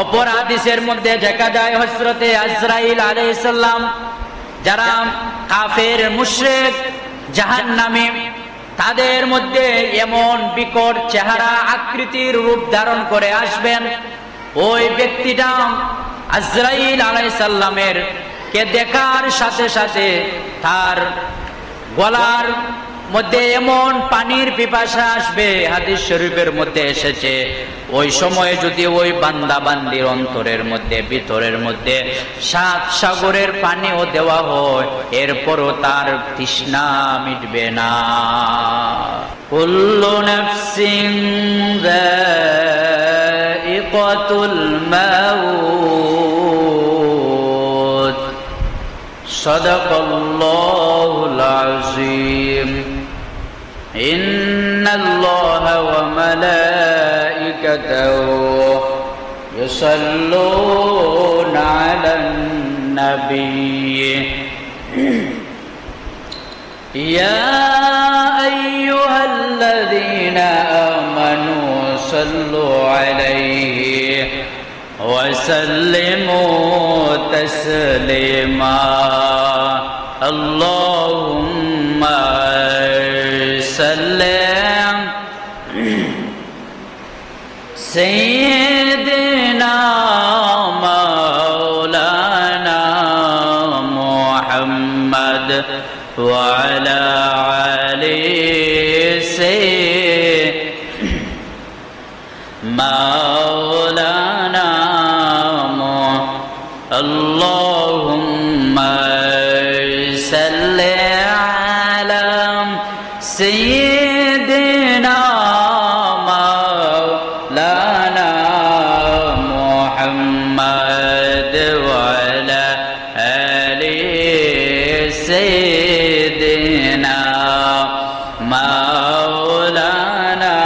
অপর হাদিসের মধ্যে দেখা যায় হযরতে আজরাইল আলাইহিস সালাম যারা কাফের মুশরিক জাহান্নামী তাদের মধ্যে এমন বিকট চেহারা আকৃতির রূপ ধারণ করে আসবেন, ওই ব্যক্তিটা আজরাইল আলাইহিস সালামের কে দেখার সাথে সাথে তার গলার মধ্যে এমন পানির পিপাসা আসবে। হাদিস শরীফের মধ্যে এসেছে ওই সময়ে যদি ওই বান্দা বান্দির অন্তরের মধ্যে ভিতরের মধ্যে 7 সাগরের পানিও দেওয়া হয়, এরপরও তার তৃষ্ণা মিটবে না। কুল্লু নাফসিন যায়িকাতুল মাউত সাদাকাল্লাহুল আযীম। ইন্নাল্লাহা ওয়া মালাইকাতাহু ইউসাল্লুনা আলান নাবিয়্যি ইয়া আইয়ুহাল্লাযীনা আমানু সাল্লু আলাইহি ওয়া সাল্লিমু তাসলিমা। আল্লাহুম্মা সাল্লিম সাইয়্যিদিনা মাওলানা মুহাম্মদ ওয়া আলা আলি মাওলানা اللهم صل على سيدنا مولانا محمد وعلى آل سيدنا مولانا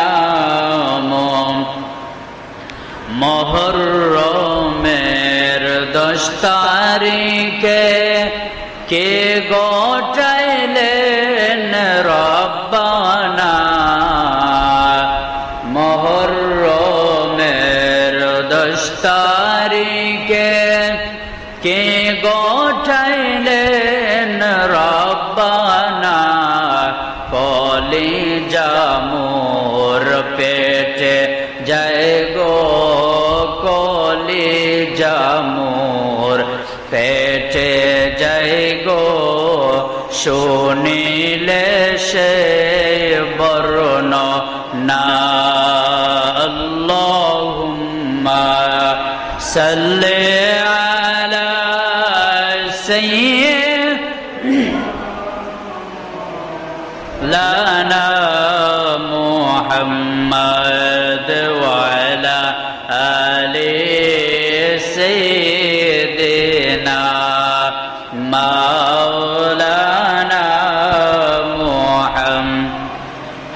মুহররমের 10 তারিখে কে গোটাইলেন রব্বানা। মুহররমের 10 তারিখে কে গোটাইলেন রব্বানা। কলিজা মোর পেটে যায় গো, কলিজা মোর পেটে যায় গো, শুনিলে সে বর্ণনা। আল্লাহুম্মা সাল্লি আলা সাইয়্যিদিনা মুহাম্মদ ওয়া আলা আলি সাইয়্যিদিনা মাওলানা মুহাম্মদ।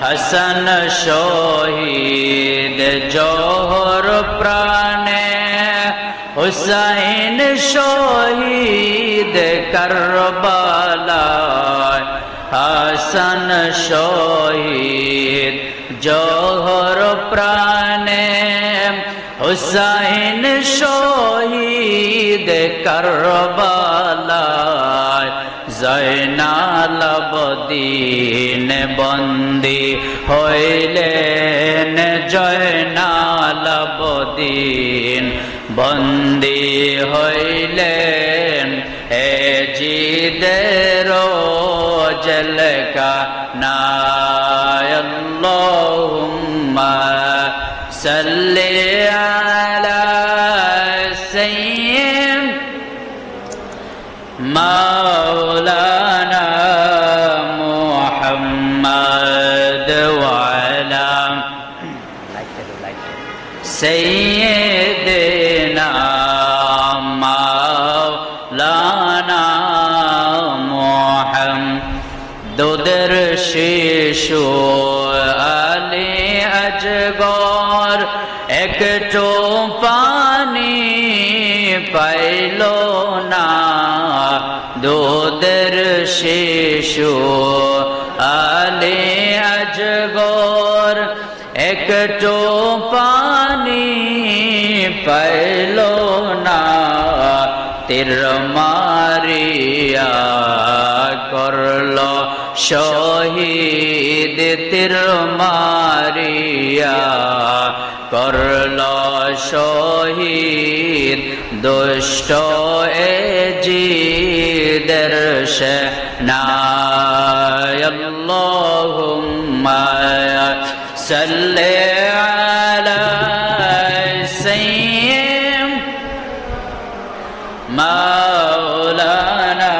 হাসান শহীদ জোহর প্রাণে, হুসাইন শহীদ কারবালায়। হাসান শহীদ জোহর প্রাণে, হুসাইন শহীদ কারবালায়। জয়নাল আবদিন বন্দী হইলেন, জয়নাল আবদিন বন্দী হইলেন। এ জিদের জেলখানায়। আল্লাহুম্মা সাল্লি আলা সাইয়্যিদিনা মাওলানা মুহাম্মদ ওয়া আলা সাইয়্যিদিনা মাওলানা মুহাম্মদ। দুধের শিশু আলী আজগর একটু পানি পাইল না। দুধের শিশু আলী আজগর একটু পানি পাইল না, তীর মারিয়া করল শহীদ, তীর মারিয়া করল শহীদ, দুষ্ট এজিদের সেনায়। আল্লাহুম্মা সাল্লি আলা সাইয়্যিদিনা মাওলানা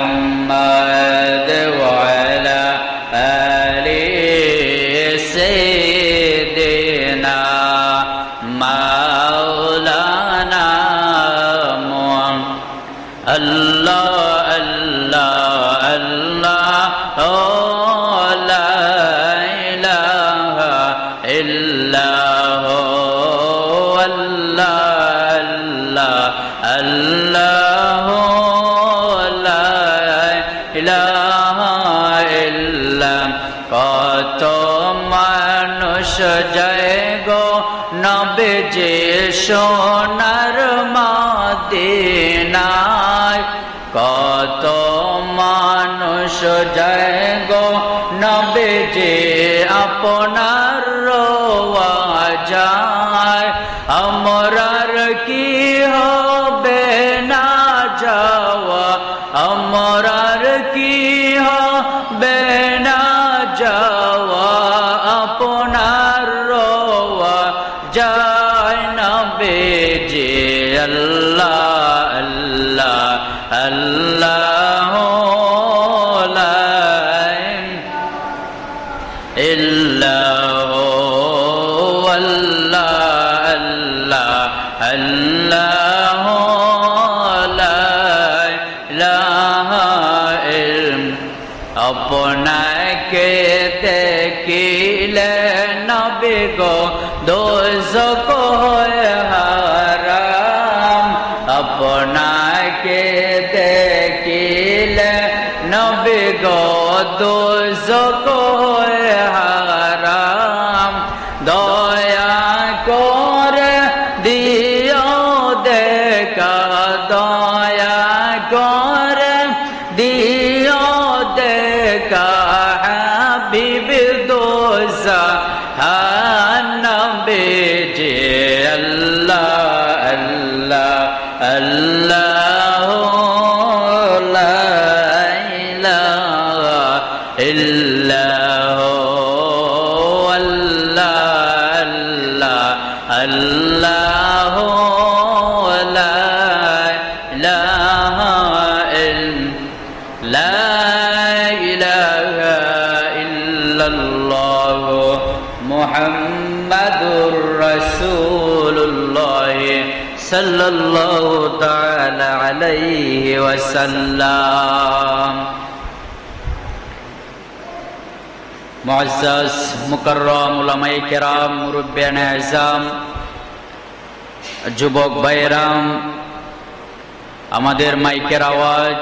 মুহাম্মদ ওয়া আলা আলি সাইয়্যিদিনা মাওলানা মুহাম্মদ। আল্লাহ আল্লাহ আল্লাহ ও লা ইলাহা ইল্লাল্লাহ, আল্লাহ আল্লাহ লা ইলাহা ইল্লাল্লাহ। কত মানুষ যায় গো নবীজি সোনার মদিনায়, কত মানুষ যায় গো নবীজি আপনার রওয়া যায়। আমরার কি হবে না যাওয়া, আমরার কি হবে না যাওয়া, আপনার রওয়া যায় নবীজি। আল্লাহ আল্লাহ আল্লাহ লা ইল্লাল্লাহ, আল্লাহ আল্লাহ লা ইলাহা ইল্লাল্লাহ। আপনাকে দেখিলে নবী গো দোজখ হয় হারাম, আপনাকে দেখিলে নবী গো দোজখ হয় হারাম। দয়া করে দিও দেখা, দয়া করে দিও দেখা, হাবিব নবীজি। আল্লাহ আল্লাহ আল্লাহ লা ইলাহা ইল্লাল্লাহ, আল্লাহ আল্লাহ লা ইলাহা ইল্লাল্লাহ মুহাম্মাদুর রাসূলুল্লাহ সাল্লাল্লাহু তাআলা আলাইহি ওয়াসাল্লাম। মুআজ্জাজ মুকাররম উলামায়ে কেরাম, মুরব্বিয়ানে আযম, যুবক ভাইরাম, আমাদের মাইকের আওয়াজ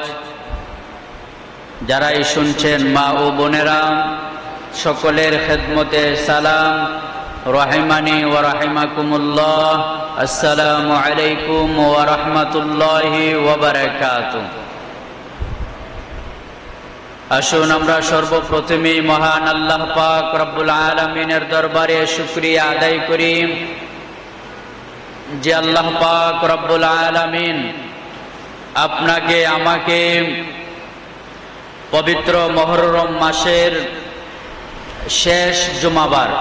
যারাই শুনছেন মা ও বোনেরা, সকলের খেদমতে সালাম, রাহিমানি ওয়া রাহিমাকুমুল্লাহ। আসসালামু আলাইকুম ওয়া রাহমাতুল্লাহি ওয়া বারাকাতুহু। আসুন আমরা সর্বপ্রথমে মহান আল্লাহ পাক রব্বুল আলামিনের দরবারে শুকরিয়া আদায় করি যে আল্লাহ পাক রব্বুল আলামিন আপনাকে আমাকে পবিত্র মুহররম মাসের শেষ জুমাবার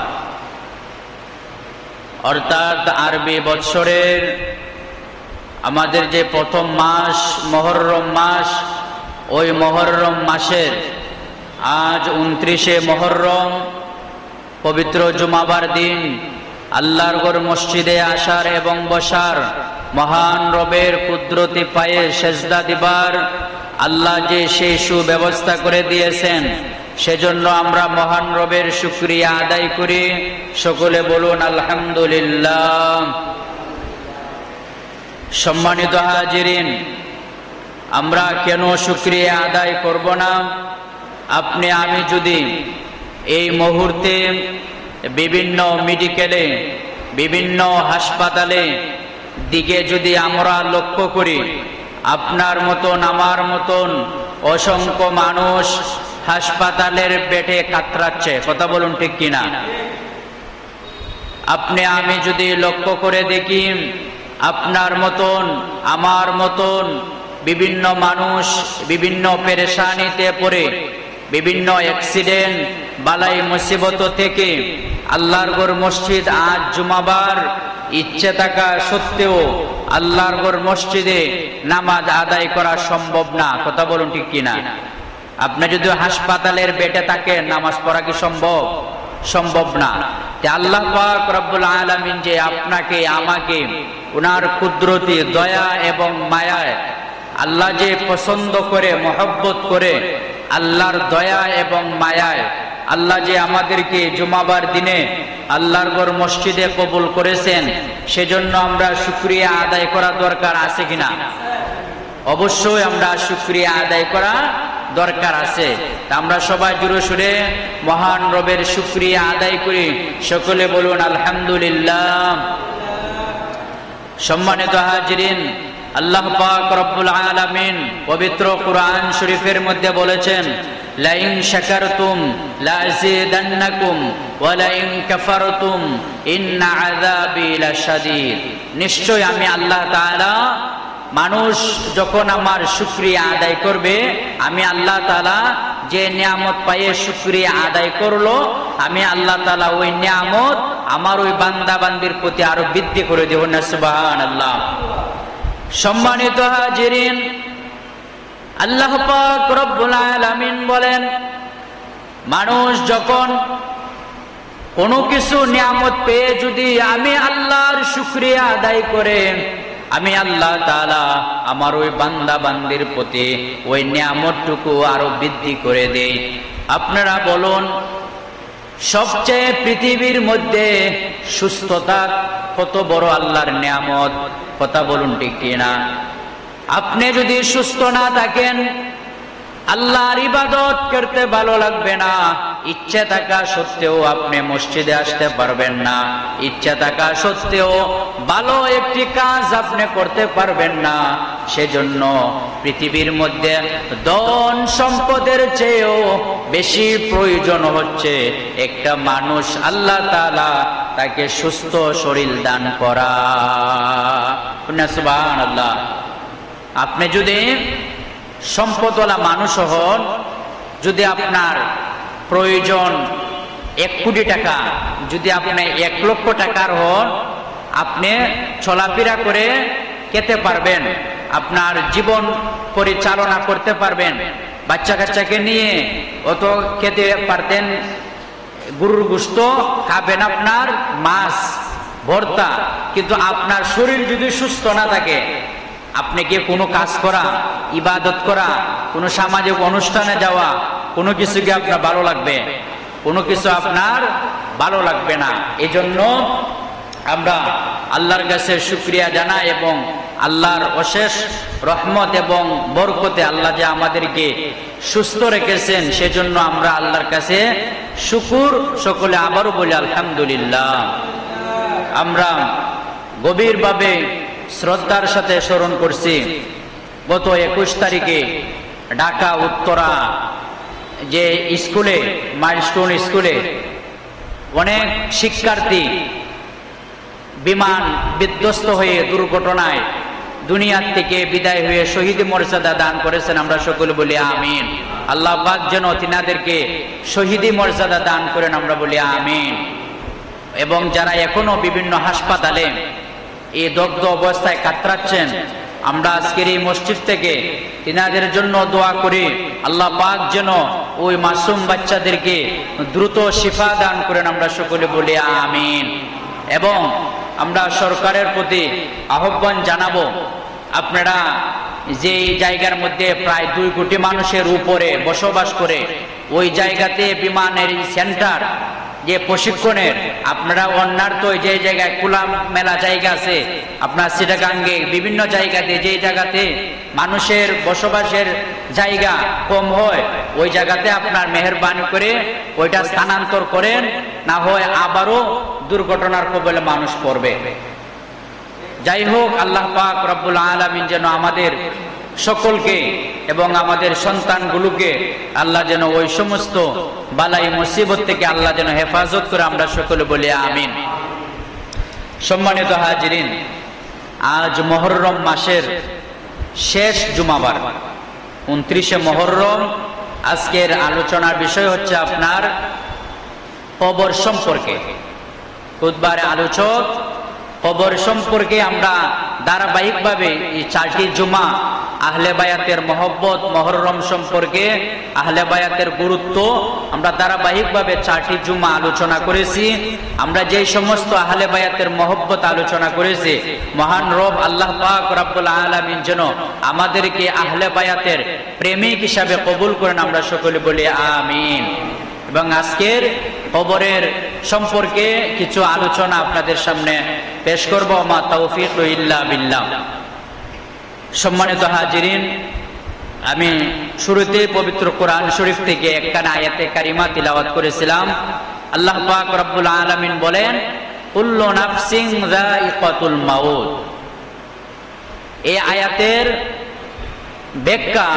অর্থাৎ আরবি বৎসরের আমাদের যে প্রথম মাস মুহররম মাস, ওই মুহররম মাসের আজ 29শে মুহররম পবিত্র জুমাবার দিন আল্লাহর ঘর মসজিদে আসার এবং বসার, মহান রবের কুদরতি পায়ে সেজদা দিবার আল্লাহ যে সেই সুব্যবস্থা করে দিয়েছেন, সেজন্য আমরা মহান রবের শুকরিয়া আদায় করি। সকলে বলুন আলহামদুলিল্লাহ। সম্মানিত হাজিরিন, আমরা কেন শুকরিয়া আদায় করব না? আপনি আমি যদি এই মুহূর্তে বিভিন্ন মেডিকেলে বিভিন্ন হাসপাতালে দিকে যদি আমরা লক্ষ্য করি, আপনার মতন আমার মতন অসংখ্য মানুষ হাসপাতালের বেডে কাতরাচ্ছে। কথা বলুন ঠিক কিনা? আপনি আমি যদি লক্ষ্য করে দেখি, আপনার মতন আমার মতন বিভিন্ন মানুষ বিভিন্ন পেরেশানিতে পড়ে, বিভিন্ন অ্যাক্সিডেন্ট বালাই মুসিবত থেকে আল্লাহর ঘর মসজিদ আজ জুমাবার ইচ্ছে থাকা সত্ত্বেও আল্লাহর ঘর মসজিদে নামাজ আদায় করা সম্ভব না। কথা বলুন ঠিক কিনা? আপনি যদি হাসপাতালের বেডে থাকেন, নামাজ পড়া কি সম্ভব? সম্ভব না। আল্লাহ পাক রব্বুল আলামিন যে আপনাকে আমাকে উনার কুদরতি দয়া এবং মায়ায় আল্লাহ যে পছন্দ করে, মহব্বত করে, আল্লাহর দয়া এবং মায়ায় আল্লাহ যে আমাদেরকে জুমাবার দিনে আল্লাহর ঘর মসজিদে কবুল করেছেন, সেজন্য আমরা শুকরিয়া আদায় করা দরকার আছে কিনা? অবশ্যই আমরা শুকরিয়া আদায় করা দরকার আছে। আমরা সবাই জোরে সুরে মহান রবের শুকরিয়া আদায় করি। সকলে বলুন আলহামদুলিল্লাহ। সম্মানিত হাজিরিন, আল্লাহ পাক রব্বুল আলামিন পবিত্র কুরআন শরীফের মধ্যে বলেছেন, লাইন শাকারতুম লাযিদান্নাকুম ওয়া লাইন কাফারতুম ইন্না আযাবি লাশাদীদ। নিশ্চয় আমি আল্লাহ তাআলা, মানুষ যখন আমার শুকরিয়া আদায় করবে, আমি আল্লাহ তাআলা যে নিয়ামত পায়ে শুকরিয়া আদায় করলো, আমি আল্লাহ তাআলা ওই নিয়ামত আমার ওই বান্দা বান্দির প্রতি আরো বৃদ্ধি করে দেব না। সুবহানাল্লাহ। সম্মানিত হাজিরিন, আল্লাহ পাক রব্বুল আলামিন বলেন, মানুষ যখন কোনো কিছু নিয়ামত পেয়ে যদি আমি আল্লাহর শুকরিয়া আদায় করে, আমি আল্লাহ তাআলা আমার ওই বান্দা বান্দির প্রতি ওই নিয়ামতটুকু আরো বৃদ্ধি করে দেই। আপনারা বলুন, সবচেয়ে পৃথিবীর মধ্যে সুস্থতা কত বড় আল্লাহর নিয়ামত? কথা বলুন ঠিক কিনা? আপনি যদি সুস্থ না থাকেন, আল্লাহর ইবাদত করতে ভালো লাগবে না। ইচ্ছা থাকা সত্ত্বেও আপনি মসজিদে আসতে পারবেন না। ইচ্ছা থাকা সত্ত্বেও ভালো একটি কাজ আপনি করতে পারবেন না। সেজন্য পৃথিবীর মধ্যে ধন সম্পদের চেয়েও বেশি প্রয়োজন হচ্ছে একটা মানুষ আল্লাহ তাআলা তাকে সুস্থ শরীর দান করা। সুবহানাল্লাহ। আপনি যদি সম্পদওয়ালা মানুষ হন, যদি আপনার প্রয়োজন 1 কোটি টাকা, যদি আপনি 1 লক্ষ টাকার হন, আপনি চলাফেরা করে খেতে পারবেন, আপনার জীবন পরিচালনা করতে পারবেন, বাচ্চা কাচ্চাকে নিয়ে অত খেতে পারতেন, গরুর গোশত খাবেন, আপনার মাছ ভর্তা। কিন্তু আপনার শরীর যদি সুস্থ না থাকে, আপনি কি কোনো কাজ করা, ইবাদত করা, কোনো সামাজিক অনুষ্ঠানে যাওয়া, কোনো কিছু কি আপনার ভালো লাগবে? কোনো কিছু আপনার ভালো লাগবে না। এজন্য আমরা আল্লাহর কাছে শুকরিয়া জানাই এবং আল্লাহর অশেষ রহমত এবং বরকতে আল্লাহ যে আমাদেরকে সুস্থ রেখেছেন, সেজন্য আমরা আল্লাহর কাছে শুকুর সকলে আবারও বলি আলহামদুলিল্লাহ। আমরা গভীরভাবে শ্রদ্ধার সাথে স্মরণ করছি, গত 21 তারিখে ঢাকা উত্তরা যে স্কুলে, মাইলস্টোন স্কুলে অনেক শিক্ষার্থী বিমান বিধ্বস্ত হয়ে দুর্ঘটনায় দুনিয়ার থেকে বিদায় হয়ে শহীদ মর্যাদা দান করেছেন। আমরা সকলে বলি আমিন। আল্লাহ পাক যেন তিনাদেরকে শহীদি মর্যাদা দান করেন, আমরা বলি আমিন। এবং যারা এখনো বিভিন্ন হাসপাতালে এই দগ্ধ অবস্থায় কাতরাচ্ছেন, আমরা আজকের এই মসজিদ থেকে তিনাদের জন্য দোয়া করি, আল্লাহ পাক যেন ওই মাসুম বাচ্চাদেরকে দ্রুত শিফা দান করেন, আমরা সকলে বলি আমিন। এবং আমরা সরকারের প্রতি আহ্বান জানাবো, আপনারা যে জায়গার মধ্যে প্রায় 2 কোটি মানুষের উপরে বসবাস করে, ওই জায়গাতে বিমানের সেন্টার যে প্রশিক্ষণের, আপনারা অন্যার্থ যে জায়গায় খোলা মেলা জায়গা আছে, আপনার চিটাগাঙ্গে বিভিন্ন জায়গাতে যে জায়গাতে মানুষের বসবাসের জায়গা কম হয়, ওই জায়গাতে আপনার মেহেরবানি করে ওইটা স্থানান্তর করেন, না হয় আবারও দুর্ঘটনার কবলে মানুষ পড়বে। যাই হোক, আল্লাহ পাক রব্বুল আলামিন যেন আমাদের সকলকে এবং আমাদের সন্তানগুলোকে আল্লাহ যেন ওই সমস্ত বালাই মুসিবত থেকে আল্লাহ যেন হেফাজত করে, আমরা সকলে বলি আমিন। সম্মানিত হাজিরিন, আজ মুহররম মাসের শেষ জুমাবার, 29শে মুহররম। আজকের আলোচনার বিষয় হচ্ছে আপনার কবর সম্পর্কে। খুতবার আলোচক কবর সম্পর্কে আমরা ধারাবাহিকভাবে এই 4টি জুমা আহলে বায়াতের মহব্বত, মুহররম সম্পর্কে আহলে বায়াতের গুরুত্ব আমরা ধারাবাহিকভাবে 4টি জুমা আলোচনা করেছি। আমরা যে সমস্ত আহলে বায়াতের মহব্বত আলোচনা করেছি, মহান রব আল্লাহ পাক রব্বুল আলামিন যেন আমাদেরকে আহলে বায়াতের প্রেমিক হিসাবে কবুল করেন, আমরা সকলে বলি আমিন। এবং আজকের কবরের সম্পর্কে কিছু আলোচনা আপনাদের সামনে পেশ করব। মা তাওফীক ইল্লা বিল্লাহ। সম্মানিত হাজিরিন, আমি শুরুতে পবিত্র কোরআন শরীফ থেকে একখানা আয়াতে কারিমা তিলাওয়াত করেছিলাম। আল্লাহ পাক রব্বুল আলামিন বলেন, কুল্লু নাফসিন যায়িকাতুল মাউত। এই আয়াতের ব্যাখ্যা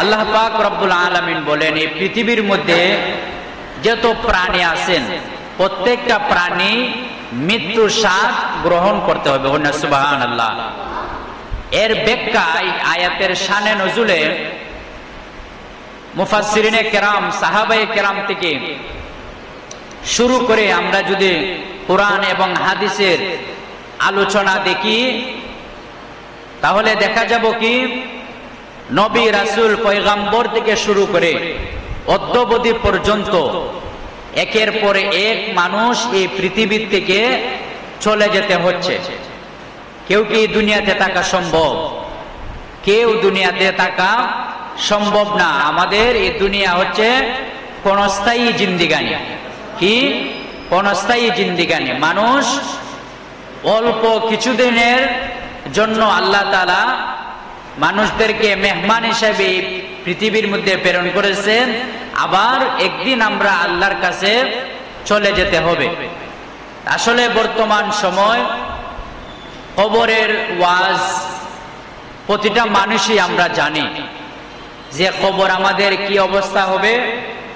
আল্লাহ পাক রব্বুল আলামিন বলেন, এই পৃথিবীর মধ্যে যত প্রাণী আছেন প্রত্যেকটা প্রাণী মৃত্যুর স্বাদ গ্রহণ করতে হবে। সুবহানাল্লাহ। এর ব্যাখ্যা এই আয়াতের শানে নজুলে মুফাসসিরিনে কেরাম, সাহাবায়ে কেরাম থেকে শুরু করে আমরা যদি কোরআন এবং হাদিসের আলোচনা দেখি, তাহলে দেখা যাব কি নবী রাসূল পয়গম্বর থেকে শুরু করে অদ্যাবধি পর্যন্ত একের পর এক মানুষ এই পৃথিবীর থেকে চলে যেতে হচ্ছে। কেউ কি দুনিয়াতে থাকা সম্ভব? কেউ দুনিয়াতে থাকা সম্ভব না। আমাদের এই দুনিয়া হচ্ছে ক্ষণস্থায়ী জিন্দিগানি। কি ক্ষণস্থায়ী জিন্দিগানি? মানুষ অল্প কিছুদিনের জন্য আল্লাহ তাআলা মানুষদেরকে মেহমান হিসেবে পৃথিবীর মধ্যে প্রেরণ করেছেন, আবার একদিন আমরা আল্লাহর কাছে চলে যেতে হবে। আসলে বর্তমান সময় কবরের ওয়াজ প্রতিটা মানুষই আমরা জানি যে কবর আমাদের কি অবস্থা হবে,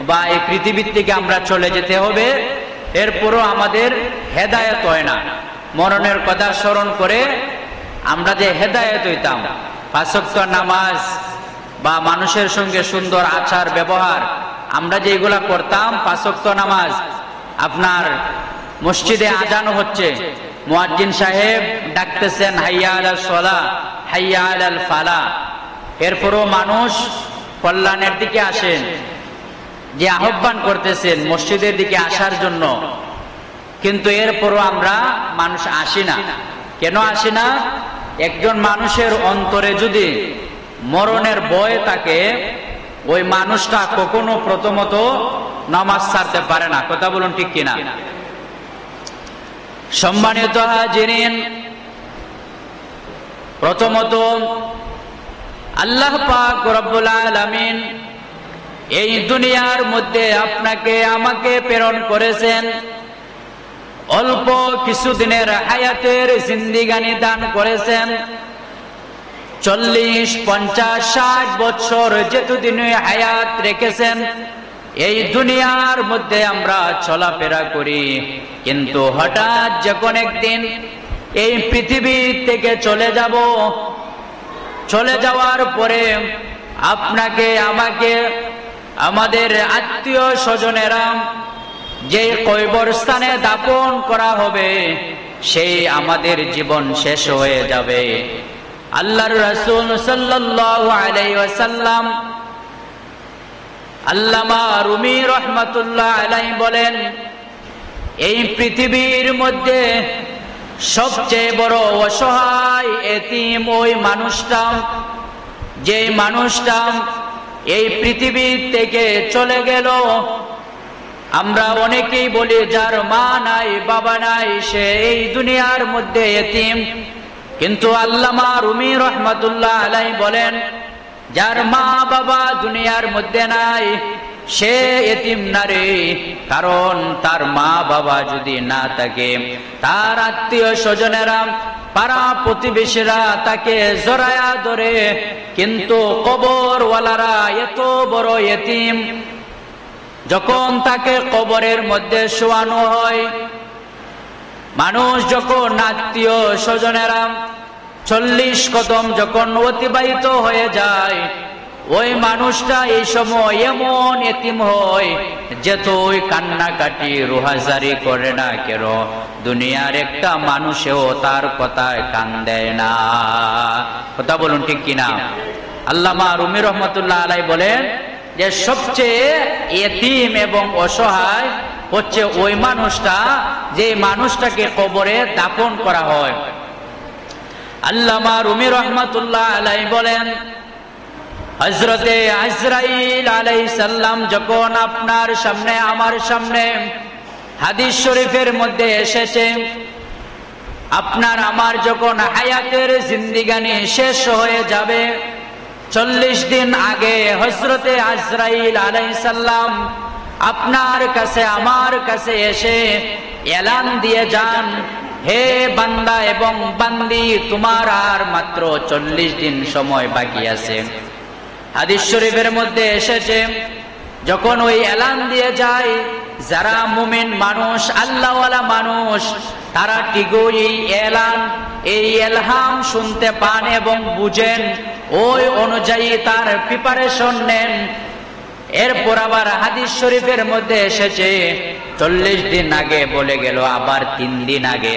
বা এই পৃথিবীর থেকে আমরা চলে যেতে হবে। এরপরও আমাদের হেদায়েত হয় না। মরণের কথা স্মরণ করে আমরা যে হেদায়েত হইতাম, 5 ওয়াক্ত নামাজ বা মানুষের সঙ্গে সুন্দর আচার ব্যবহার, আমরা যে এগুলা করতাম, 5 ওয়াক্ত নামাজ, আপনার মসজিদে আজান হচ্ছে, মুয়াজ্জিন সাহেব ডাকতেছেন হাইয়া আলাস সালাহ, হাইয়া আলাল ফালাহ। এরপরও মানুষ কল্যাণের দিকে আসেন, যে আহ্বান করতেছেন মসজিদের দিকে আসার জন্য, কিন্তু এরপরও আমরা মানুষ আসি না। কেন আসি না? একজন মানুষের অন্তরে যদি মরণের ভয় থাকে, ওই মানুষটা কখনো প্রথমত নামাজ ছাড়তে পারে না। কথা বলুন ঠিক কিনা? সম্মানিত হাজিরিন, প্রথমত আল্লাহ পাক রব্বুল আলামিন এই দুনিয়ার মধ্যে আপনাকে আমাকে প্রেরণ করেছেন, অল্প কিছুদিনের হায়াতের জিন্দিগানি দান করেছেন। 40, 50, 60 বছর যেতদিন হায়াত রেখেছেন, এই দুনিয়ার মধ্যে আমরা চলাফেরা করি। কিন্তু হঠাৎ যখন একদিন এই পৃথিবী থেকে চলে যাব, চলে যাওয়ার পরে আপনাকে আমাকে আমাদের আত্মীয় স্বজনেরা যে কবরস্থানে দাফন করা হবে, সেই আমাদের জীবন শেষ হয়ে যাবে। আল্লাহর রাসূল সাল্লাল্লাহু আলাইহি ওয়াসাল্লাম আল্লামা রুমি রাহমাতুল্লাহ আলাইহি বলেন, এই পৃথিবীর মধ্যে সবচেয়ে বড় অসহায় এতিম ওই মানুষটা, যে মানুষটা এই পৃথিবী থেকে চলে গেল। আমরা অনেকেই বলি যার মা নাই বাবা নাই সে এই দুনিয়ার মধ্যে এতিম, কিন্তু আল্লামা রুমি রাহমাতুল্লাহ আলাইহি বলেন, যার মা বাবা দুনিয়ার মধ্যে নাই, সে এতিম না রে, কারণ তার মা বাবা যদি না থাকে, তার আত্মীয় স্বজনেরা পাড়া প্রতিবেশীরা তাকে জড়ায়া ধরে, কিন্তু কবরওয়ালারা এত বড় এতিম, যখন তাকে কবরের মধ্যে শোয়ানো হয়, মানুষ যখন আত্মীয় স্বজনেরা 40 কদম যখন অতিবাহিত হয়ে যায়, ওই মানুষটা এই সময় এমন এতিম হয় যে তো ওই কান্নাকাটি রোহাজারি করে না কেন, দুনিয়ার একটা মানুষেও তার কথায় কান দেয় না। কথা বলুন ঠিক কিনা? আল্লামা রুমি রহমতুল্লাহ আলাইহি বলেন যে সবচেয়ে এতিম এবং অসহায় হচ্ছে ওই মানুষটা, যে মানুষটাকে কবরে দাফন করা হয়। আল্লামা রুমি রহমতুল্লাহ আলাইহি বলেন, হযরতে আজরাইল আলাইহিস সালাম যখন আপনার সামনে আমার সামনে, হাদিস শরীফের মধ্যে এসেছে, আপনার আমার যখন হায়াতের জিন্দেগানি শেষ হয়ে যাবে, 40 দিন আগে হযরতে আজরাইল আলাইহিস সালাম আপনার কাছে আমার কাছে এসে এলান দিয়ে যান, হে বান্দা এবং বান্দি, তোমার আর মাত্র 40 দিন সময় বাকি আছে। হাদিস শরীফের মধ্যে এসেছে, যখন ওই এলান দিয়ে যায়, যারা মুমিন মানুষ, আল্লাহওয়ালা মানুষ, তারা ঠিকই এই এলান, এই ইলহাম শুনতে পান এবং বুঝেন, ওই অনুযায়ী তার প্রিপারেশন নেন। এরপর আবার হাদিস শরীফের মধ্যে এসেছে, 40 দিন আগে বলে গেল, আবার 3 দিন আগে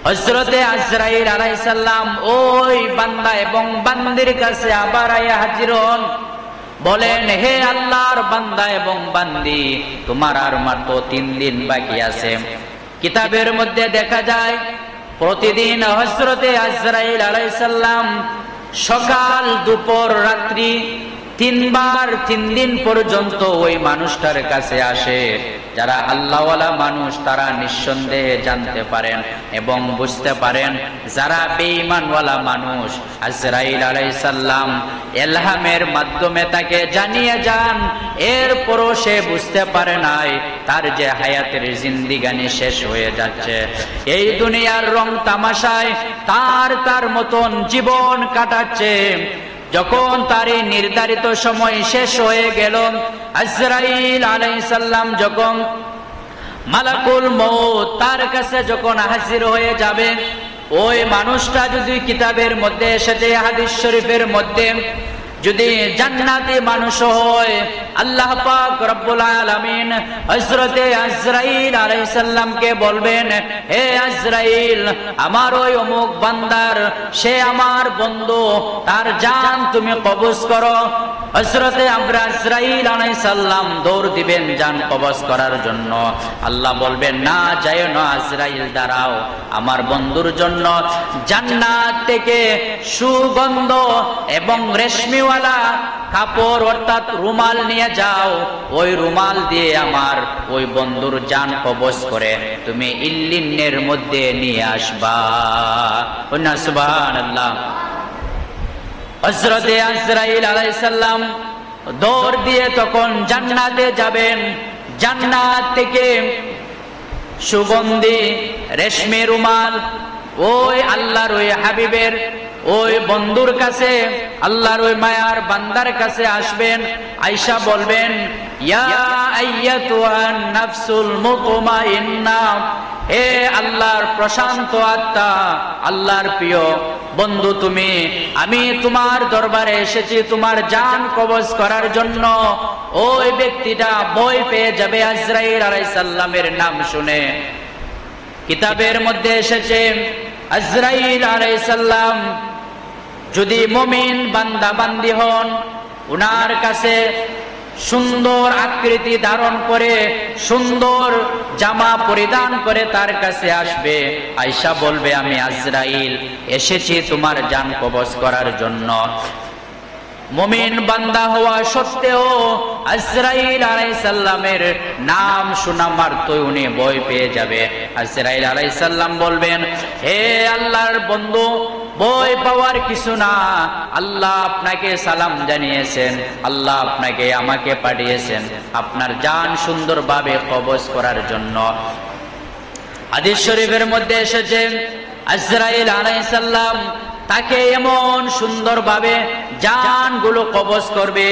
হযরতে আজরাইল আলাইহিস সালাম ওই বান্দা এবং বান্দির কাছে আবার আয়া হাজির হন, বলেন, হে আল্লাহর বান্দা এবং বান্দি, তোমার আর মাত্র 3 দিন বাকি আছে। কিতাবের মধ্যে দেখা যায়, প্রতিদিন হযরতে আজরাইল আলাইহিস সালাম সকাল, দুপুর, রাত্রি 3 বার 3 দিন পর্যন্ত ওই মানুষটার কাছে আসে। যারা আল্লাহওয়ালা মানুষ, তারা নিঃসন্দেহে জানতে পারেন এবং বুঝতে পারেন। যারা বেঈমানওয়ালা মানুষ, আজরাইল আলাইহিস সালাম ইলহামের মাধ্যমে তাকে জানিয়ে যান, এরপরও সে বুঝতে পারে নাই তার যে হায়াতের জিন্দেগানি শেষ হয়ে যাচ্ছে, এই দুনিয়ার রং তামাশায় তার মতন জীবন কাটাচ্ছে। যখন তার এই নির্ধারিত সময় শেষ হয়ে গেল, আজরাইল আলাইহিস সালাম যখন মালাকুল মউত তার কাছে যখন হাজির হয়ে যাবে, ওই মানুষটা যদি কিতাবের মধ্যে এসেছে, হাদিস শরীফের মধ্যে, যদি জান্নাতি মানুষ হয়, আল্লাহ পাক রব্বুল আলামিন হযরতে আজরাইল আলাইহিস সালামকে বলবেন, হে আজরাইল, আমার ওই অমুক বান্দার, সে আমার বন্ধু, তার জান তুমি কবজ করো। হযরতে আজরাইল আলাইহিস সালাম দৌড় দিবেন জান কবজ করার জন্য। আল্লাহ বলবেন, না যাও না আজরাইল, দাঁড়াও, আমার বন্ধুর জন্য জান্নাত থেকে সুগন্ধ এবং রেশমি কাপড় অর্থাৎ রুমাল নিয়ে যাও, ওই রুমাল দিয়ে আমার ওই বন্ধুর জান কবজ করে তুমি ইল্লিনের মধ্যে নিয়ে আসবা। সুবহানাল্লাহ। হযরতে আজরাইল আলাইহিস সালাম দৌড় দিয়ে তখন জান্নাতে যাবেন, জান্নাত থেকে সুগন্ধি রেশমি রুমাল ওই আল্লাহর ওই হাবিবের ওই বন্ধুর কাছে, আল্লাহর ওই মায়ার বান্দার কাছে আসবেন। আয়েশা বলবেন, ইয়া আইয়াতুহান নাফসুল মুতমাইন্না, হে আল্লাহর প্রশান্ত আত্মা, আল্লাহর প্রিয় বন্ধু তুমি, আমি তোমার দরবারে এসেছি তোমার জান কবজ করার জন্য। ওই ব্যক্তিটা ভয় পেয়ে যাবে আজরাইল আলাইহিস সালামের নাম শুনে। কিতাবের মধ্যে এসেছে, আজরাইল আলাইহিস সালাম যদি মুমিন বান্দা বান্দি হন, উনার কাছে সুন্দর আকৃতি ধারণ করে, সুন্দর জামা পরিধান করে তার কাছে আসবে। আয়েশা বলবে, আমি আজরাইল এসেছি তোমার জান কবজ করার জন্য। মুমিন বান্দা হওয়া সত্ত্বেও আজরাইল আলাইহিস সালামের নাম শোনা মাত্রই উনি ভয় পেয়ে যাবে। আজরাইল আলাইহিস সালাম বলবেন, হে আল্লাহর বন্ধু, ভয় পাওয়ার কিছু না। আল্লাহ আপনাকে সালাম জানিয়েছেন, আল্লাহ আপনাকে আমাকে পাঠিয়েছেন আপনার জান সুন্দরভাবে কবজ করার জন্য। হাদিস শরীফের মধ্যে এসেছে আজরাইল আলাইহিস সালাম তাকে এমন সুন্দরভাবে জানগুলো কবজ করবে,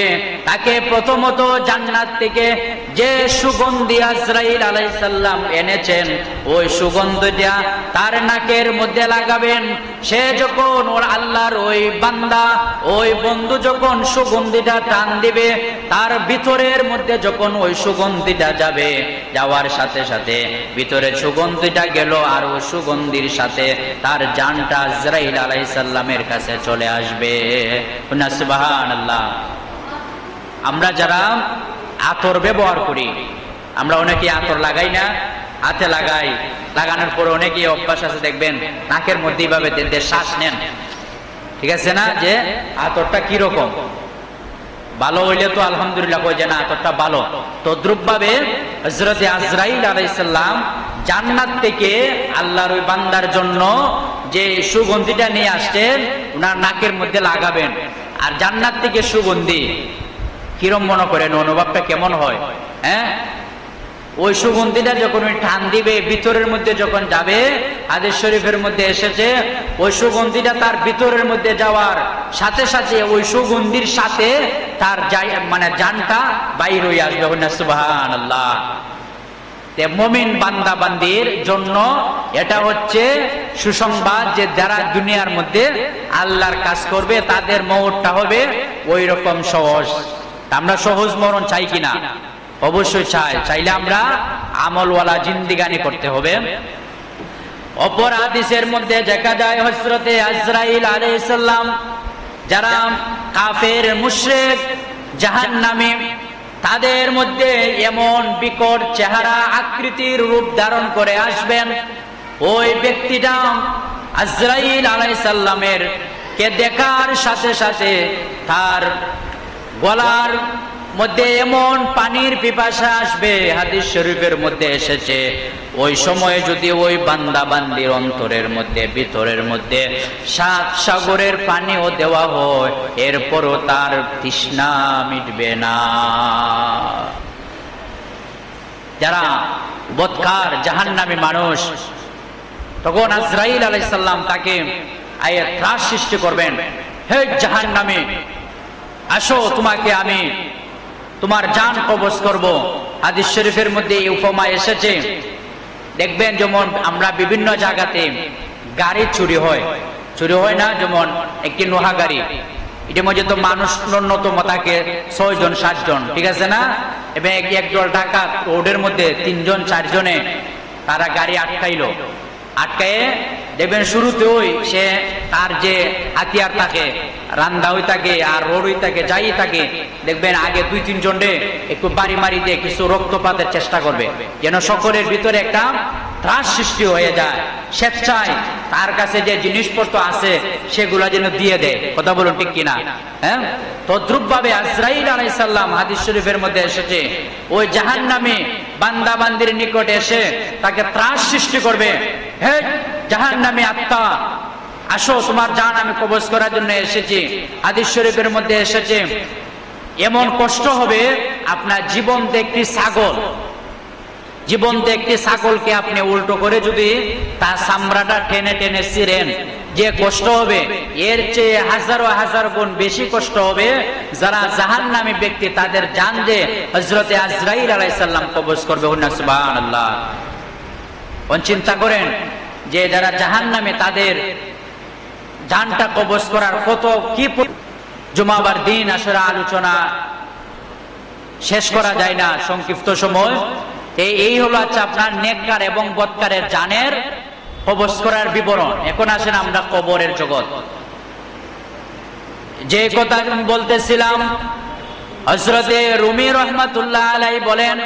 তাকে প্রথমত জান্নাত থেকে যে সুগন্ধি আজরাইল আলাইহিস সালাম এনেছেন ওই সুগন্ধটা তার নাকের মধ্যে লাগাবেন। সে যখন ওর আল্লাহর ওই বান্দা ওই বন্ধু যখন সুগন্ধিটা টান দিবে, তার ভিতরের মধ্যে যখন ওই সুগন্ধিটা যাবে, যাওয়ার সাথে সাথে ভিতরে সুগন্ধিটা গেল আর ওই সুগন্ধির সাথে তার জানটা আজরাইল আলাইহিস সালামের কাছে চলে আসবে। সুবহানাল্লাহ। আমরা যারা আতর ব্যবহার করি, আমরা অনেকে আতর লাগাই না, হাতে লাগাই, লাগানোর পর অনেকে অভ্যাস আছে দেখবেন নাকের মধ্যে এইভাবে শ্বাস নেন, ঠিক আছে না, যে আতরটা কিরকম, ভালো হইলে তো আলহামদুলিল্লাহ কই যে না আতরটা ভালো। তদ্রুপ ভাবে হযরত আজরাইল আলাইহিস সালাম জান্নাত থেকে আল্লাহর ওই বান্দার জন্য যে সুগন্ধিটা নিয়ে আসছেন ওনার নাকের মধ্যে লাগাবেন। আর জান্নাত থেকে সুগন্ধি কিরম মনে করেন, অনুভবটা কেমন হয়? হ্যাঁ, ওই সুগন্ধিটা যখন ওই টান দিবে ভিতরের মধ্যে যখন যাবে, হাদিস শরীফের মধ্যে এসেছে ওই সুগন্ধিটা তার ভিতরের মধ্যে যাওয়ার সাথে সাথে ওই সুগন্ধির সাথে তার মানে জানটা বাইর হয়ে আসবে। সুবহানাল্লাহ। মুমিন বান্দা বান্দির জন্য এটা হচ্ছে সুসংবাদ যে যারা দুনিয়ার মধ্যে আল্লাহর কাজ করবে তাদের মওতটা হবে ওই রকম সহজ। আমরা সহজ মরণ চাই কিনা? অবশ্যই চাই। চাইলে আমরা আমলওয়ালা জিন্দিগানি করতে হবে। অপর হাদিসের মধ্যে দেখা যায় হযরতে আজরাইল আলাইহিস সালাম যারা কাফের মুশরিক জাহান্নামী তাদের মধ্যে এমন বিকট চেহারা আকৃতির রূপ ধারণ করে আসবেন, ওই ব্যক্তিটা আজরাইল আলাইহিস সালামের কে দেখার সাথে সাথে তার গলার মধ্যে এমন পানির পিপাসা আসবে। হাদিস শরীফের মধ্যে এসেছে ওই সময়ে যদি ওই বান্দা বান্দির অন্তরের মধ্যে ভিতরের মধ্যে 7 সাগরের পানিও দেওয়া হয় এরপরও তার তৃষ্ণা মিটবে না। যারা বদকার জাহান্নামী মানুষ, তখন আজরাইল আলাইহিস সালাম তাকে ত্রাস সৃষ্টি করবেন, হে জাহান্নামী আসো, তোমাকে আমি তোমার জান কবজ করব। হাদিস শরীফের মধ্যে এই উপমা এসেছে। দেখবেন যেমন আমরা বিভিন্ন জায়গাতে গাড়ি চুরি হয় না, যেমন একটি নোহা গাড়ি, এটার মধ্যে তো মানুষ ন্যূনতম থাকে 6 জন 7 জন, ঠিক আছে না? এবং একদল ডাকাত রোডের মধ্যে 3 জন 4 জনে তারা গাড়ি আটকাইলো। আটকায়ে দেখবেন শুরুতে ওই সে তার যে হাতিয়ার থাকে, রান্দা হয়ে থাকে আর রোড হয়ে থাকে, যাই থাকে, দেখবেন আগে 2-3 জনে একটু বাড়ি মারি দিয়ে কিছু রক্তপাতের চেষ্টা করবে, যেন সকলের ভিতরে একটা ত্রাস সৃষ্টি হয়ে যায়। স্বেচ্ছায় তার কাছে যে জিনিসপত্র আছে সেগুলা যেন দিয়ে দেয়। কথা বলুন ঠিক কিনা? হ্যাঁ, তদ্রুপ ভাবে আজরাইল আলাইহিস সালাম হাদিস শরীফের মধ্যে এসেছে ওই জাহান্নামী বান্দা বান্দির নিকট এসে তাকে ত্রাস সৃষ্টি করবে, হে জাহান্নামী আত্মা আসো, তোমার জান আমি কবজ করার জন্য এসেছি। হাদিস শরীফের মধ্যে এসেছে এমন কষ্ট হবে আপনার জীবন্ত একটি ছাগলকে আপনি উল্টো করে যদি তার চামড়াটা টেনে টেনে ছিঁড়েন, যে কষ্ট হবে এর চেয়ে হাজারো হাজার গুণ বেশি কষ্ট হবে যারা জাহান্নামী ব্যক্তি তাদের জান যে হযরতে আজরাইল আলাইহিস সালাম কবজ করবে। সুবহানাল্লাহ। চিন্তা করেন যে যারা জাহান্নামী তাদের জানটা কবজ করার কত কি। জুমাবার দিন আসলে আলোচনা শেষ করা যায় না সংক্ষিপ্ত সময়। এই হলো আপনার নেককার এবং বদকারের জানের কবজ করার বিবরণ। এখন আসেন আমরা কবরের জগৎ। যে কথা বলতেছিলাম, হযরতে রুমি রাহমাতুল্লাহ আলাইহি বলেন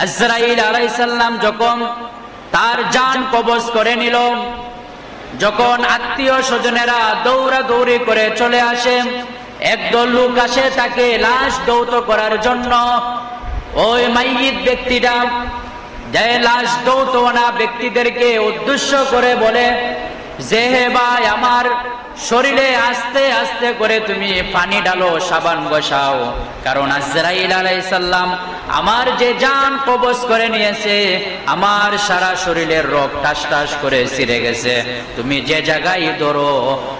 আজরাইল আলাইহিস সালাম যখন তার জান কবজ করে নিল, যখন আত্মীয় স্বজনেরা দৌড়াদৌড়ি করে চলে আসে, একদল লোক আসে তাকে লাশ দৌত করার জন্য। ওই মাইয়িত ব্যক্তিটা যে লাশ দৌতওয়ানা ব্যক্তিদেরকে উদ্দেশ্য করে বলে, যে হে ভাই আমার শরীরে আস্তে আস্তে করে তুমি পানি ঢালো, সাবান বসাও, কারণ আজরাইল আলাইহিস সালাম আমার যে জান কবজ করে নিয়েছে, আমার সারা শরীরের রোগ টাস টাস করে ছিঁড়ে গেছে, তুমি যে জায়গায় ধরো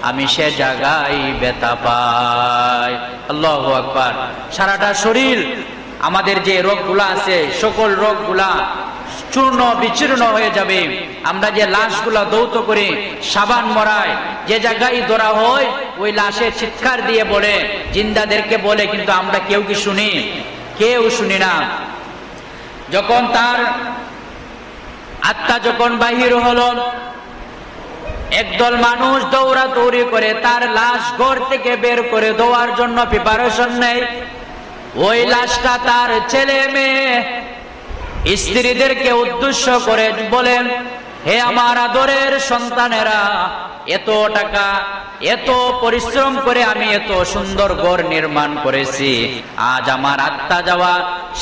আমি সে জায়গায় ব্যথা পাই। আল্লাহু আকবার। সারাটা শরীর আমাদের যে রোগগুলা আছে সকল রোগগুলা চূর্ণ বিচূর্ণ হয়ে যাবে। আমরা যে লাশগুলা দৌত করে সাবান মরায়, যে জায়গায় ধরা হয় ওই লাশের চিৎকার দিয়ে বলে, জিন্দাদেরকে বলে, কিন্তু আমরা কেউ কি শুনি? কেউ শুনি না। যখন তার আত্মা যখন বাহির হলো, একদল মানুষ দৌড়াদৌড়ি করে তার লাশ ঘর থেকে বের করে দেওয়ার জন্য প্রিপারেশন নেয়। ওই লাশটা তার ছেলে মেয়ে স্ত্রীদেরকে উদ্দেশ্য করে বলেন, হে আমার আদরের সন্তানেরা, এত টাকা এত পরিশ্রম করে আমি এত সুন্দর ঘর নির্মাণ করেছি, আজ আমার আত্মা যাওয়া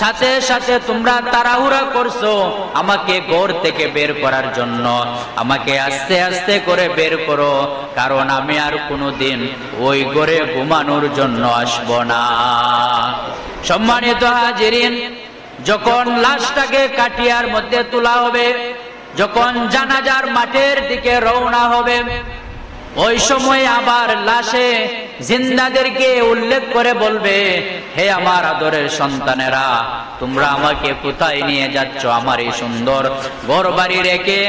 সাথে সাথে তোমরা তাড়াহুড়া করছো আমাকে ঘর থেকে বের করার জন্য। আমাকে আস্তে আস্তে করে বের করো, কারণ আমি আর কোনোদিন ওই ঘরে ঘুমানোর জন্য আসব না। সম্মানিত হাজিরিন, যখন লাশটাকে কাটিয়ার মধ্যে তোলা হবে, যখন জানাজার মাঠের দিকে রওনা হবে, ওই সময় আবার লাশে জিন্দাদেরকে উল্লেখ করে বলবে, হে আমার আদরের সন্তানেরা, তোমরা আমাকে কোথায় নিয়ে যাচ্ছ? আমার এই সুন্দর ঘর বাড়ি রেখে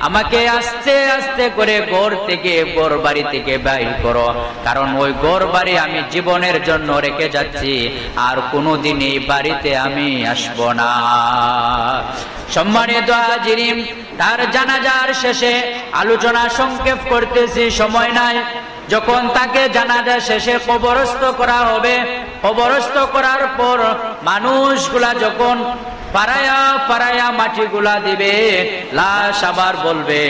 আমাকে আস্তে আস্তে করে ঘর বাড়ি থেকে বাইর করো, কারণ ওই ঘর বাড়ি আমি জীবনের জন্য রেখে যাচ্ছি, আর কোনোদিন এই বাড়িতে আমি আসব না। সম্মানিত হাজিরিন, তার জানাজার শেষে আলোচনা সংক্ষেপ করতেছি, সময় নাই। যখন তাকে জানাজা শেষে কবরস্থ করা হবে, কবরস্থ করার পর মানুষগুলা যখন পাড়ায়া পাড়ায়া মাটিগুলা দিবে, লাশ আবার বলবে,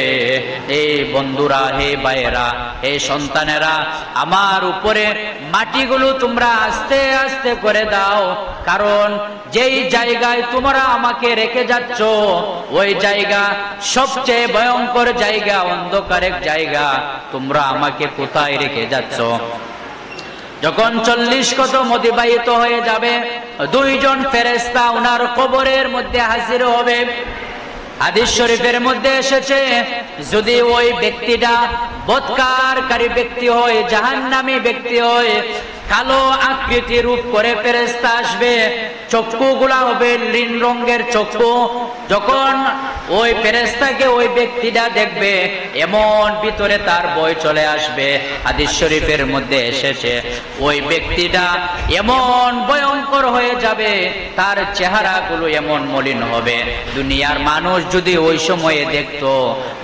হে বন্ধুরা, হে ভাইয়েরা, হে সন্তানেরা, আমার উপরে মাটিগুলো তোমরা আস্তে আস্তে করে দাও, কারণ যেই জায়গায় তোমরা আমাকে রেখে যাচ্ছ ওই জায়গা সবচেয়ে ভয়ঙ্কর জায়গা, অন্ধকারের জায়গা। তোমরা আমাকে কোথায় রেখে যাচ্ছ? যখন 40 কদম অতিবাহিত হয়ে যাবে, দুইজন ফেরেশতা ওনার কবরের মধ্যে হাজির হবে। হাদিস শরীফের মধ্যে এসেছে, যদি ওই ব্যক্তিটা বৎকারকারী ব্যক্তি হয়, জাহান্নামী ব্যক্তি হয়, কালো আকৃতি রূপ করে ফেরেশতা আসবে, চক্ষুগুলা হবে নীল রঙের চক্ষু। যখন ওই ফেরেশতাকে ওই ব্যক্তিটা দেখবে, এমন ভিতরে তার ভয় চলে আসবে। হাদিস শরীফের মধ্যে এসেছে, ওই ব্যক্তিটা এমন ভয়ঙ্কর হয়ে যাবে, তার চেহারাগুলো এমন মলিন হবে, দুনিয়ার মানুষ যদি ওই সময়ে দেখতো,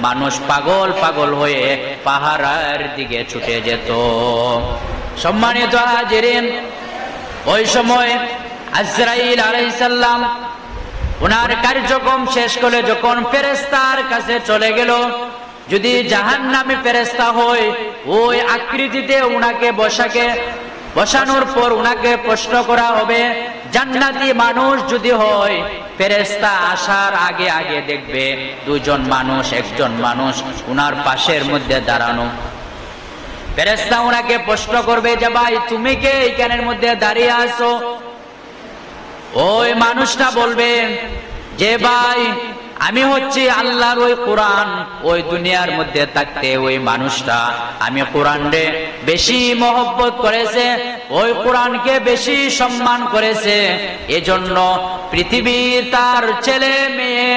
মানুষ পাগল পাগল হয়ে পাহাড়ের দিকে ছুটে যেত। সম্মানিত হাজিরিন, ওই সময় আজরাইল আলাইহিস সালাম ওনার কার্যক্রম শেষ করে যখন ফেরেশতার কাছে চলে গেল, যদি জাহান্নামী ফেরেশতা হয়, ওই আকৃতিতে উনাকে বসানোর পর উনাকে প্রশ্ন করা হবে। জান্নাতি মানুষ যদি হয়, ফেরেশতা আসার আগে আগে দেখবে দুজন মানুষ, একজন মানুষ উনার পাশের মধ্যে দাঁড়ানো। ফেরেশতা উনাকে প্রশ্ন করবে যে, ভাই তুমি কে এইখানের মধ্যে দাঁড়িয়ে আছো? ওই মানুষটা বলবে যে, ভাই আমি হচ্ছি আল্লাহর ওই কোরআন। ওই দুনিয়ার মধ্যে থাকতে ওই মানুষটা আমি কোরআনকে বেশি মহব্বত করেছে, ওই কোরআনকে বেশি সম্মান করেছে, এজন্য পৃথিবীর তার ছেলে মেয়ে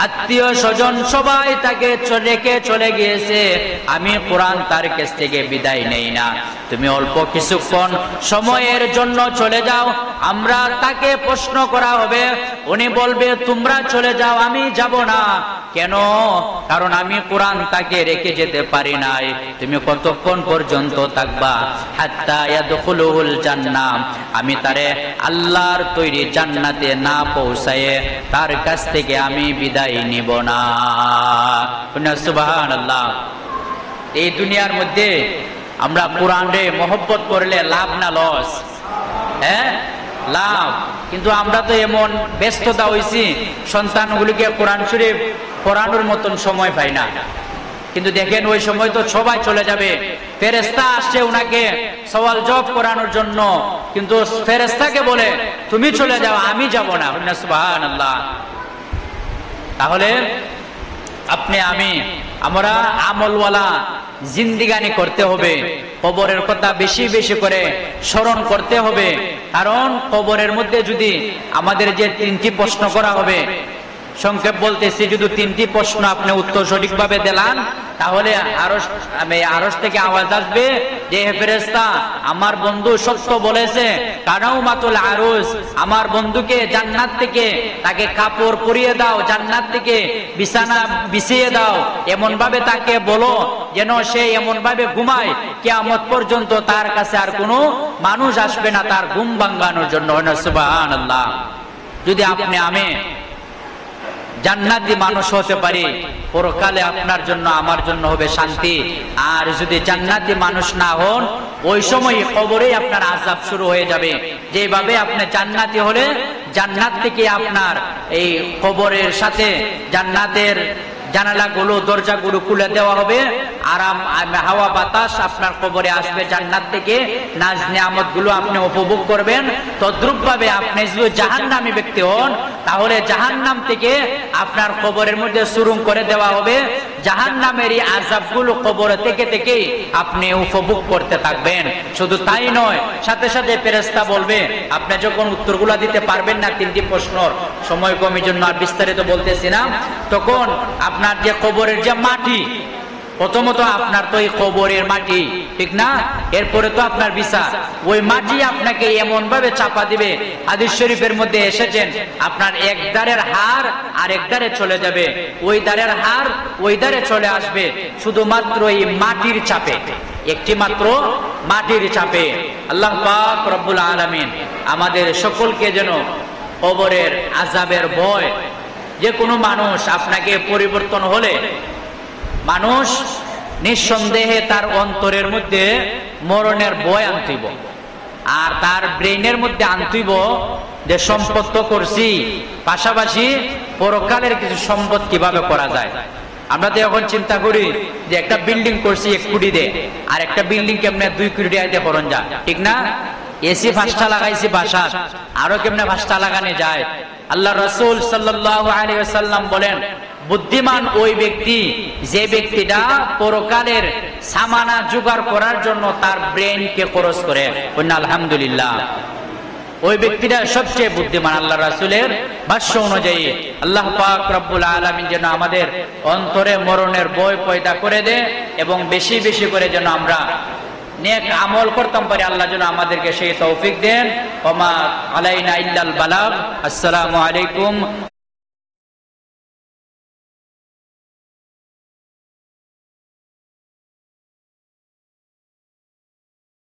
আত্মীয় স্বজন সবাই তাকে রেখে চলে গিয়েছে, আমি কোরআন তার কাছ থেকে বিদায় নেই না। তুমি অল্প কিছুক্ষণ সময়ের জন্য চলে যাও, আমরা তাকে প্রশ্ন করা হবে, উনি বলবে তোমরা চলে যাও, আমি যাব না। কেন? কারণ আমি কোরআন তাকে রেখে যেতে পারি নাই। তুমি কতক্ষণ পর্যন্ত থাকবা? হাত্তা ইয়াদখুলুল জান্নাহ, আমি তারে আল্লাহর তৈরি জান্নাতে না পৌঁছায়ে তার কাছ থেকে আমি বিদায় নিব না। সুবহানাল্লাহ। এই দুনিয়ার মধ্যে আমরা কোরআনে মহব্বত করলে লাভ না লস? হ্যাঁ, লাভ। কিন্তু আমরা তো এমন ব্যস্ততা হইছি, সন্তানগুলিকে কোরআন শরীফ পড়ানোর মতন সময় পাই না। কিন্তু দেখেন ওই সময় তো সবাই চলে যাবে, ফেরেশতা আসছে উনাকে সওয়াল জবাব করানোর জন্য, কিন্তু ফেরেশতাকে বলে তুমি চলে যাও, আমি যাব না। সুবহানাল্লাহ। তাহলে আপনি আমরা আমলওয়ালা জিন্দিগানি করতে হবে, কবরের কথা বেশি বেশি করে স্মরণ করতে হবে। কারণ কবরের মধ্যে যদি আমাদের যে 3টি প্রশ্ন করা হবে, সংক্ষেপ বলতেছি, যদি 3টি প্রশ্ন আপনি উত্তর সঠিকভাবে দিলেন, তাহলে আরশ থেকে আওয়াজ আসবে যে হে ফেরেশতা, আমার বন্ধু সত্য বলেছে, কানাউমাতুল আরুস, আমার বন্ধুকে জান্নাত থেকে তাকে কাপড় পরিয়ে দাও, জান্নাত থেকে বিছানা বিছিয়ে দাও, এমন ভাবে তাকে বলো যেন সে এমন ভাবে ঘুমায় কিয়ামত পর্যন্ত তার কাছে আর কোনো মানুষ আসবে না তার ঘুম ভাঙানোর জন্য। সুবহানাল্লাহ। যদি আমি জান্নাতি মানুষ হতে পারি, পরকালে আপনার জন্য আমার জন্য হবে শান্তি। আর যদি জান্নাতি মানুষ না হন, ওই সময় কবরে আপনার আযাব শুরু হয়ে যাবে। যেভাবে আপনি জান্নাতি হলে জান্নাত থেকে আপনার এই কবরের সাথে জান্নাতের জানালাগুলো দরজাগুলো খুলে দেওয়া হবে, আরাম হাওয়া বাতাস আপনার কবরে আসবে জান্নাত থেকে, নাজ নিয়ামত গুলো আপনি উপভোগ করবেন। তদ্রূপ ভাবে আপনি যদি জাহান্নামী ব্যক্তি হন, তাহলে জাহান্নাম থেকে আপনার কবরের মধ্যে সুরুং করে দেওয়া হবে, জাহান্নামেরই আযাবগুলো কবরে থেকে থেকে আপনি উপভোগ করতে থাকবেন। শুধু তাই নয়, সাথে সাথে ফেরেশতা বলবে, আপনি যখন উত্তরগুলো দিতে পারবেন না 3টি প্রশ্নর, সময় কমের জন্য আর বিস্তারিত বলতেছি না, তখন আপনার যে কবরের যে মাটি, প্রথমত আপনার তো এই কবরের মাটি, ঠিক না, এরপরে তো আপনার বিচার, ওই মাটি আপনাকে এমন ভাবে চাপা দিবে, হাদিস শরীফের মধ্যে এসেছেন, আপনার এক দাঁড়ের হাড় আর এক দাঁড়ে চলে যাবে, ওই দাঁড়ের হাড় ওই দাঁড়ে চলে আসবে, শুধুমাত্র এই মাটির চাপে, একটি মাত্র মাটির চাপে। আল্লাহ পাক রব্বুল আলামিন আমাদের সকলকে যেন কবরের আযাবের ভয়, যে কোনো মানুষ আপনাকে পরিবর্তন হলে মানুষ নিঃসন্দেহে তার অন্তরের মধ্যে মরণের ভয় আনতেইব, আর তার ব্রেইনের মধ্যে আনতেইব যে সম্পদ তো করছি, পাশাপাশি পরকালের কিছু সম্পদ কিভাবে করা যায়। আমরা তো এখন চিন্তা করি যে একটা বিল্ডিং করছি 1 কোটি দিয়ে, আর একটা বিল্ডিং কেমনে 2 কোটি দিয়ে করন যা, ঠিক না, এসি 5টা লাগাইছি বাসা, আরো কেমনে 5টা লাগানো যায়। আল্লাহ রাসূল সাল্লাল্লাহু আলাইহি ওয়াসাল্লাম বলেন, বুদ্ধিমান ওই ব্যক্তি যে ব্যক্তিটা পরকালের সামানা জোগাড় করার জন্য তার ব্রেনকে খরচ করে। আলহামদুলিল্লাহ, ওই ব্যক্তিটা সবচেয়ে বুদ্ধিমান। আল্লাহ রাসূলের ভাষ্য অনুযায়ী আল্লাহ পাক রব্বুল আলামিন যেন আমাদের অন্তরে মরণের ভয় পয়দা করে দেয়, এবং বেশি বেশি করে যেন আমরা নেক আমল করতাম পারি। আল্লাহ যেন আমাদেরকে সেই তৌফিক দেন। ওমা আলাইনা ইল্লাল বালাগ। আসসালামু আলাইকুম।